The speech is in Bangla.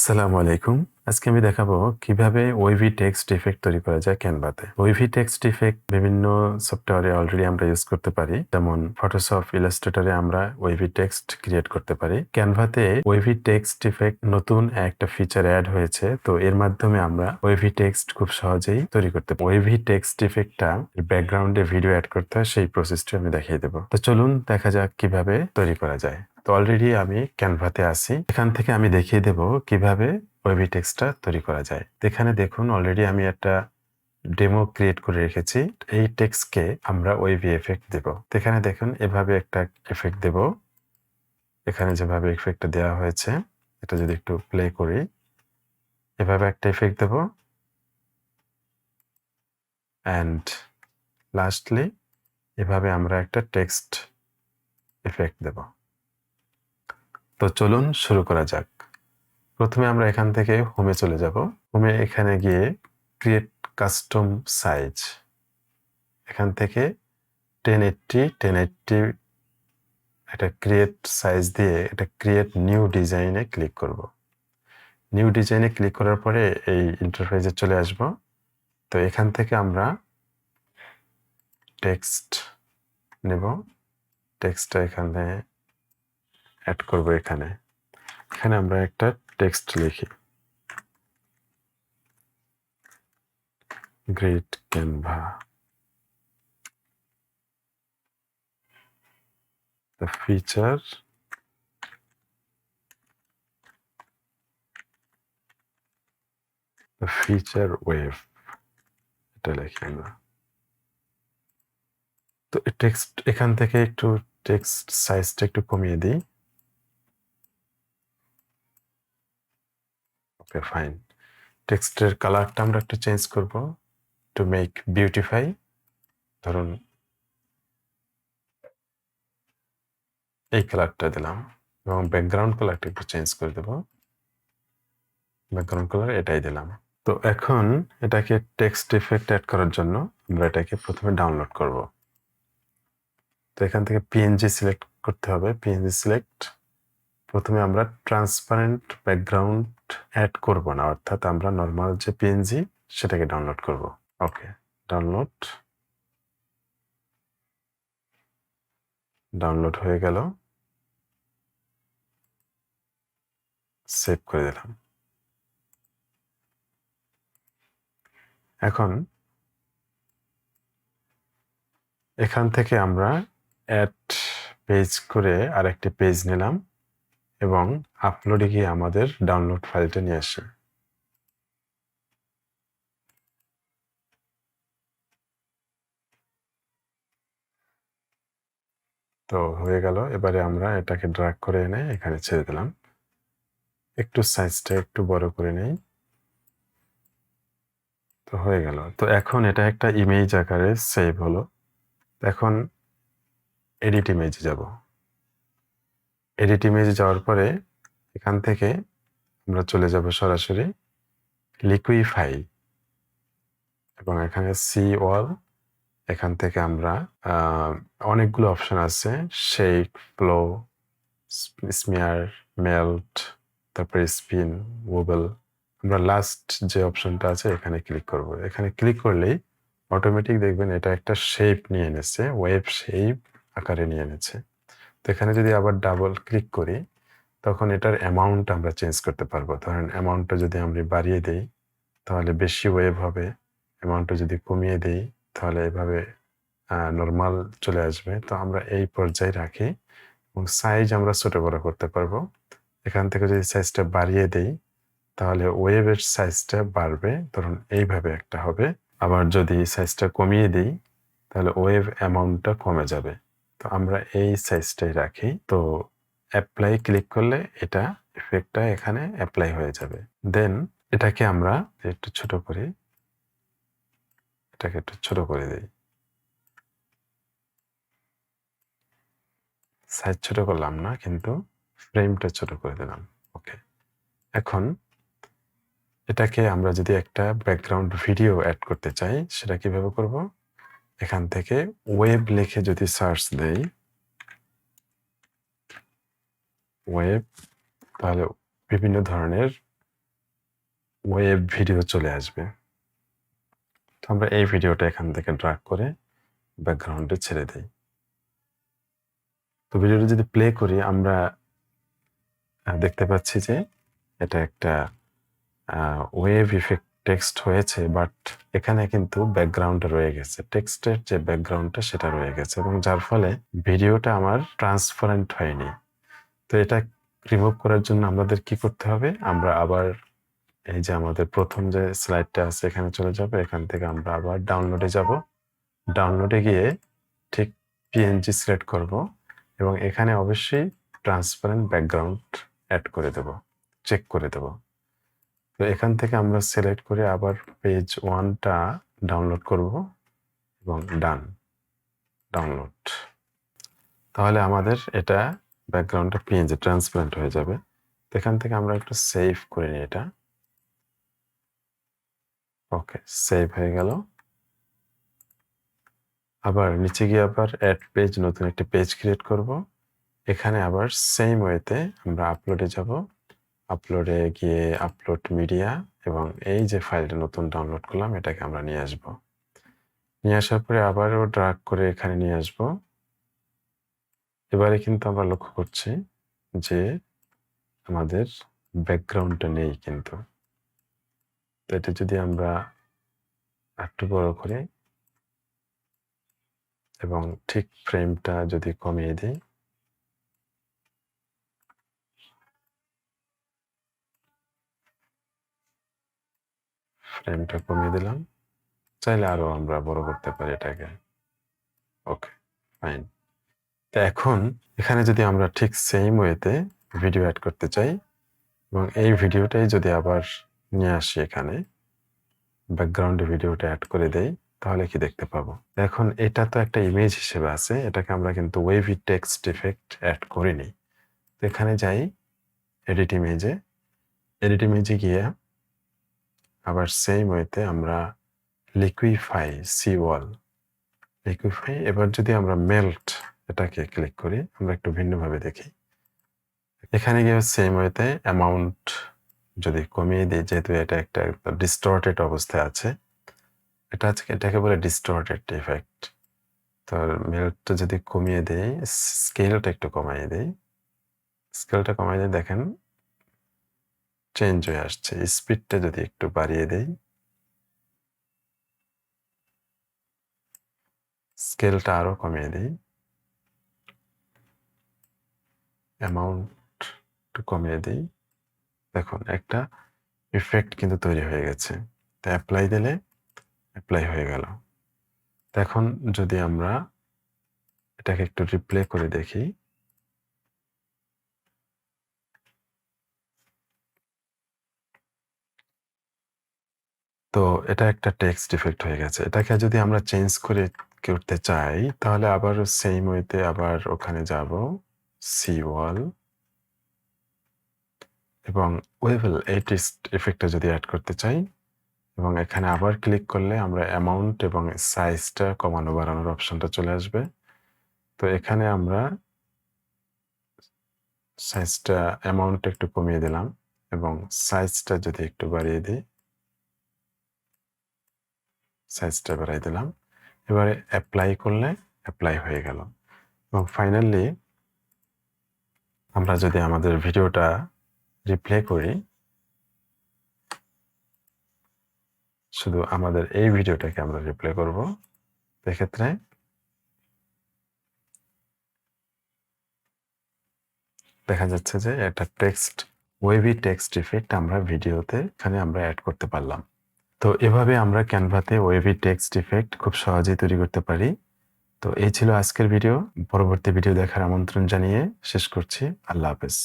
আসসালামু আলাইকুম। আজকে আমি দেখাবো কিভাবে ওয়েভি টেক্সট ইফেক্ট তৈরি করা যায় ক্যানভাতে। ওয়েভি টেক্সট ইফেক্ট বিভিন্ন সফটওয়্যারে অলরেডি আমরা ইউজ করতে পারি। যেমন ফটোশপ, ইলাস্ট্রেটরে আমরা ওয়েভি টেক্সট ক্রিয়েট করতে পারি। ক্যানভাতে ওয়েভি টেক্সট ইফেক্ট নতুন একটা ফিচার অ্যাড হয়েছে। তো এর মাধ্যমে আমরা ওয়েভি টেক্সট খুব সহজেই তৈরি করতে পারি। ওয়েভি টেক্সট ইফেক্টটা ব্যাকগ্রাউন্ডে ভিডিও অ্যাড করতে হয়, সেই প্রসেসটা আমি দেখিয়ে দেবো। তো চলুন দেখা যাক কিভাবে তৈরি করা যায়। তো অলরেডি আমি ক্যানভাতে আছি। এখান থেকে আমি দেখিয়ে দেব কিভাবে ওয়েভি টেক্সটটা তৈরি করা যায়। এখানে দেখুন অলরেডি আমি একটা ডেমো ক্রিয়েট করে রেখেছি। এই টেক্সটকে আমরা ওয়েভি এফেক্ট দেব। এখানে দেখুন এভাবে একটা এফেক্ট দেব। এখানে যেভাবে এফেক্টটা দেওয়া হয়েছে, এটা যদি একটু প্লে করি, এভাবে একটা এফেক্ট দেব। অ্যান্ড লাস্টলি এভাবে আমরা একটা টেক্সট এফেক্ট দেব। তো চলুন শুরু করা যাক। প্রথমে আমরা এখান থেকে হোমে চলে যাব। হোমে এখানে গিয়ে ক্রিয়েট কাস্টম সাইজ, এখান থেকে 1080 এটা ক্রিয়েট সাইজ দিয়ে এটা ক্রিয়েট নিউ ডিজাইনে ক্লিক করব। নিউ ডিজাইনে ক্লিক করার পরে এই ইন্টারফেসে চলে আসব। তো এখান থেকে আমরা টেক্সট নেব। টেক্সটটা এখানে অ্যাড করব। এখানে আমরা একটা টেক্সট লিখি, great Canva, the feature wave, এটা লিখি আমরা। তো টেক্সট এখান থেকে একটু টেক্সট সাইজটা একটু কমিয়ে দিই। ওকে, ফাইন। টেক্সটের কালারটা আমরা একটু চেঞ্জ করব টু মেক বিউটিফাই। ধরুন এই কালারটা দিলাম এবং ব্যাকগ্রাউন্ড কালারটা একটু চেঞ্জ করে দেব। ব্যাকগ্রাউন্ড কালার এটাই দিলাম। তো এখন এটাকে টেক্সট ইফেক্ট অ্যাড করার জন্য আমরা এটাকে প্রথমে ডাউনলোড করব। তো এখান থেকে পিএনজি সিলেক্ট করতে হবে। PNG select. প্রথমে আমরা ট্রান্সপারেন্ট ব্যাকগ্রাউন্ড অ্যাড করব না, অর্থাৎ আমরা নর্মাল যে পিএনজি সেটাকে ডাউনলোড করব। ওকে, ডাউনলোড হয়ে গেল। সেভ করে দিলাম। এখন এখান থেকে আমরা অ্যাড পেজ করে আরেকটি পেজ নিলাম এবং আপলোডে গিয়ে আমাদের ডাউনলোড ফাইলটা নিয়ে আসি। তো হয়ে গেল। এবারে আমরা এটাকে ড্র্যাগ করে এনে এখানে ছেড়ে দিলাম। একটু সাইজটা একটু বড় করে নেই। তো হয়ে গেল। তো এখন এটা একটা ইমেজ আকারে সেভ হলো। এখন এডিট ইমেজে যাব। এডিট ইমেজে যাওয়ার পরে এখান থেকে আমরা চলে যাব সরাসরি লিকুইফাই এবং এখানে সি ওয়াল। এখান থেকে আমরা অনেকগুলো অপশন আছে, শেক, ফ্লো, স্মিয়ার, মেল্ট, তারপরে স্পিন, ওয়েবল। আমরা লাস্ট যে অপশনটা আছে এখানে ক্লিক করব। এখানে ক্লিক করলেই অটোমেটিক দেখবেন এটা একটা শেপ নিয়ে এনেছে, ওয়েভ শেপ আকারে নিয়ে এনেছে। তো এখানে যদি আবার ডাবল ক্লিক করি তখন এটার অ্যামাউন্ট আমরা চেঞ্জ করতে পারবো। ধরেন অ্যামাউন্টটা যদি আমরা বাড়িয়ে দেই তাহলে বেশি ওয়েভ হবে, অ্যামাউন্টটা যদি কমিয়ে দেই তাহলে এভাবে নর্মাল চলে আসবে। তো আমরা এই পর্যায়ে রাখি এবং সাইজ আমরা ছোট বড় করতে পারবো। এখান থেকে যদি সাইজটা বাড়িয়ে দেই তাহলে ওয়েভের সাইজটা বাড়বে, ধরুন এইভাবে একটা হবে। আবার যদি সাইজটা কমিয়ে দিই তাহলে ওয়েভ অ্যামাউন্টটা কমে যাবে। তো আমরা এই সাইজটাই রাখি। তো অ্যাপ্লাই ক্লিক করলে এটা ইফেক্টটা এখানে অ্যাপ্লাই হয়ে যাবে। দেন এটাকে আমরা একটু ছোট করি, এটাকে একটু ছোট করে দিই। সাইজ ছোট করলাম না, কিন্তু ফ্রেমটা ছোট করে দিলাম। ওকে, এখন এটাকে আমরা যদি একটা ব্যাকগ্রাউন্ড ভিডিও অ্যাড করতে চাই সেটা কিভাবে করব? এখান থেকে ওয়েব লিখে যদি সার্চ দেই, ওয়েব, তাহলে বিভিন্ন ধরনের ওয়েব ভিডিও চলে আসবে। তো আমরা এই ভিডিওটা এখান থেকে ড্র্যাগ করে ব্যাকগ্রাউন্ডে ছেড়ে দেই। তো ভিডিওটা যদি প্লে করি আমরা দেখতে পাচ্ছি যে এটা একটা ওয়েভ ইফেক্ট টেক্সট হয়েছে, বাট এখানে কিন্তু ব্যাকগ্রাউন্ডে রয়ে গেছে, টেক্সটের যে ব্যাকগ্রাউন্ডটা সেটা রয়ে গেছে, এবং যার ফলে ভিডিওটা আমার ট্রান্সপারেন্ট হয়নি। তো এটা রিমুভ করার জন্য আমাদের কি করতে হবে, আমরা আবার এই যে আমাদের প্রথম যে স্লাইডটা আছে এখানে চলে যাব, এখান থেকে আমরা আবার ডাউনলোডে যাব, ডাউনলোডে গিয়ে ঠিক পিএনজি সিলেক্ট করব এবং এখানে অবশ্যই ট্রান্সপারেন্ট ব্যাকগ্রাউন্ড অ্যাড করে দেব, চেক করে দেব। তো এখান থেকে আমরা সিলেক্ট করে আবার পেজ 1টা ডাউনলোড করব এবং ডাউনলোড। তাহলে আমাদের এটা ব্যাকগ্রাউন্ডটা পিএনজি ট্রান্সপারেন্ট হয়ে যাবে। তো এখান থেকে আমরা একটু সেভ করে নিই এটা। ওকে, সেভ হয়ে গেল। আবার নিচে গিয়ে আবার অ্যাড পেজ, নতুন একটা পেজ ক্রিয়েট করব। এখানে আবার সেম ওয়েতে আমরা আপলোডে যাব, আপলোডে গিয়ে আপলোড মিডিয়া এবং এই যে ফাইলটা নতুন ডাউনলোড করলাম এটাকে আমরা নিয়ে আসব। নিয়ে আসার পরে আবারও ড্র্যাগ করে এখানে নিয়ে আসব। এবারে কিন্তু আমরা লক্ষ্য করছি যে আমাদের ব্যাকগ্রাউন্ডটা নেই কিন্তু। তো এটা যদি আমরা একটু বড় করে এবং ঠিক ফ্রেমটা যদি কমিয়ে দিই, ফ্রেমটা কমিয়ে দিলাম, চাইলে আরো আমরা বড় করতে পারি এটাকে। ওকে, ফাইন। তো এখন এখানে যদি আমরা ঠিক সেম ওয়েতে ভিডিও অ্যাড করতে চাই এবং এই ভিডিওটাই যদি আবার নিয়ে আসি এখানে ব্যাকগ্রাউন্ডে ভিডিওটা অ্যাড করে দেই, তাহলে কি দেখতে পাবো? এখন এটা তো একটা ইমেজ হিসেবে আছে, এটাকে আমরা কিন্তু ওয়েভি টেক্সট ইফেক্ট অ্যাড করিনি। তো এখানে যাই এডিট ইমেজে গিয়ে আবার সেম ওয়েতে আমরা লিকুইফাই এবার যদি আমরা মেল্ট এটাকে ক্লিক করি, আমরা একটু ভিন্নভাবে দেখি। এখানে গিয়ে সেম ওয়েতে অ্যামাউন্ট যদি কমিয়ে দিই, যেহেতু এটা একটা ডিস্টর্টেড অবস্থায় আছে, এটাকে বলে ডিস্টর্টেড ইফেক্ট। তো মেল্টটা যদি কমিয়ে দেই, স্কেলটা একটু কমিয়ে দেই, দেখেন চেঞ্জ হয়ে আসছে। স্পিডটা যদি একটু বাড়িয়ে দেই, স্কেলটা আরো কমিয়ে দিই, অ্যামাউন্ট একটু কমিয়ে দিই, দেখুন একটা ইফেক্ট কিন্তু তৈরি হয়ে গেছে। তো অ্যাপ্লাই দিলে অ্যাপ্লাই হয়ে গেল। এখন যদি আমরা এটাকে একটু রিপ্লে করে দেখি, তো এটা একটা টেক্সট ইফেক্ট হয়ে গেছে। এটাকে যদি আমরা চেঞ্জ করে করতে চাই, তাহলে আবার সেম ওয়েতে আবার ওখানে যাব, সি ওয়াল এবং ওয়েভেল এই টেক্সট ইফেক্টটা যদি অ্যাড করতে চাই, এবং এখানে আবার ক্লিক করলে আমরা অ্যামাউন্ট এবং সাইজটা কমানো বাড়ানোর অপশনটা চলে আসবে। তো এখানে আমরা সাইজটা, অ্যামাউন্টটা একটু কমিয়ে দিলাম এবং সাইজটা যদি একটু বাড়িয়ে দিই, সাইজটা বাড়িয়ে দিলাম। এবারে অ্যাপ্লাই করলে অ্যাপ্লাই হয়ে গেল। এবং ফাইনালি আমরা যদি আমাদের ভিডিওটা রিপ্লে করি, শুধু আমাদের এই ভিডিওটাকে আমরা রিপ্লে করব, এক্ষেত্রে দেখা যাচ্ছে যে এটা ওয়েভি টেক্সট ইফেক্ট আমরা ভিডিওতে এখানে আমরা অ্যাড করতে পারলাম। তো এভাবে আমরা ক্যানভাতে ওয়েভি টেক্সট ইফেক্ট খুব সহজেই তৈরি করতে পারি। তো এই ছিল আজকের ভিডিও। পরবর্তী ভিডিও দেখার আমন্ত্রণ জানিয়ে শেষ করছি। আল্লাহ হাফেজ।